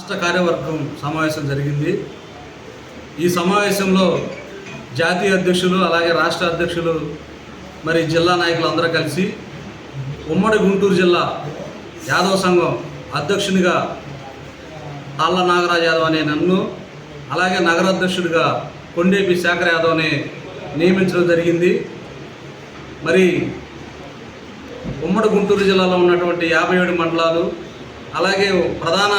రాష్ట్ర కార్యవర్గం సమావేశం జరిగింది. ఈ సమావేశంలో జాతీయ అధ్యక్షులు అలాగే రాష్ట్ర అధ్యక్షులు మరి జిల్లా నాయకులు అందరూ కలిసి ఉమ్మడి గుంటూరు జిల్లా యాదవ సంఘం అధ్యక్షునిగా తాళ్ళ నాగరాజు యాదవ్ అనే నన్ను, అలాగే నగర అధ్యక్షుడిగా కొండేపి శేఖర్ యాదవ్ని నియమించడం జరిగింది. మరి ఉమ్మడి గుంటూరు జిల్లాలో ఉన్నటువంటి 57 మండలాలు, అలాగే ప్రధాన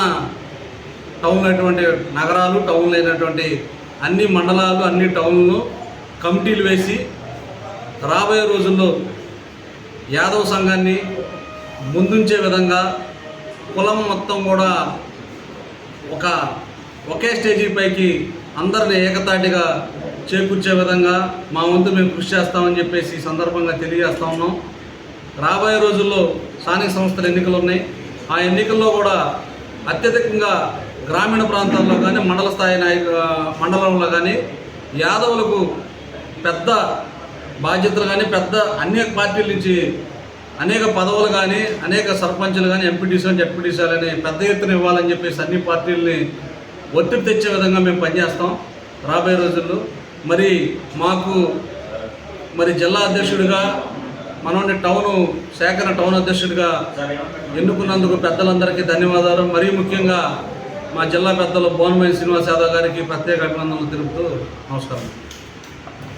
టౌన్లు అయినటువంటి నగరాలు, టౌన్లు అయినటువంటి అన్ని మండలాలు, అన్ని టౌన్లు కమిటీలు వేసి రాబోయే రోజుల్లో యాదవ సంఘాన్ని ముందుంచే విధంగా కులం మొత్తం కూడా ఒకే స్టేజీ పైకి అందరిని ఏకతాటిగా చేకూర్చే విధంగా మా వంతు మేము కృషి చేస్తామని చెప్పేసి ఈ సందర్భంగా తెలియజేస్తా ఉన్నాం. రాబోయే రోజుల్లో స్థానిక సంస్థల ఎన్నికలు ఉన్నాయి. ఆ ఎన్నికల్లో కూడా అత్యధికంగా గ్రామీణ ప్రాంతాల్లో కానీ మండల స్థాయి మండలంలో కానీ యాదవులకు పెద్ద బాధ్యతలు కానీ అనేక పార్టీల నుంచి అనేక పదవులు కానీ అనేక సర్పంచులు కానీ ఎంపీటీసీలు జడ్పీటీసీలు అని పెద్ద ఎత్తున ఇవ్వాలని చెప్పేసి అన్ని పార్టీలని ఒత్తిడి తెచ్చే విధంగా మేము పనిచేస్తాం రాబోయే రోజుల్లో. మరి మాకు జిల్లా అధ్యక్షుడిగా మనోని శేఖర్ టౌన్ అధ్యక్షుడిగా ఎన్నుకున్నందుకు పెద్దలందరికీ ధన్యవాదాలు. మరీ ముఖ్యంగా మా జిల్లా పెద్దలు బోనమయ్య శ్రీనివాస్ యాదవ్ గారికి ప్రత్యేక అభినందనలు తెలుపుతూ నమస్కారం.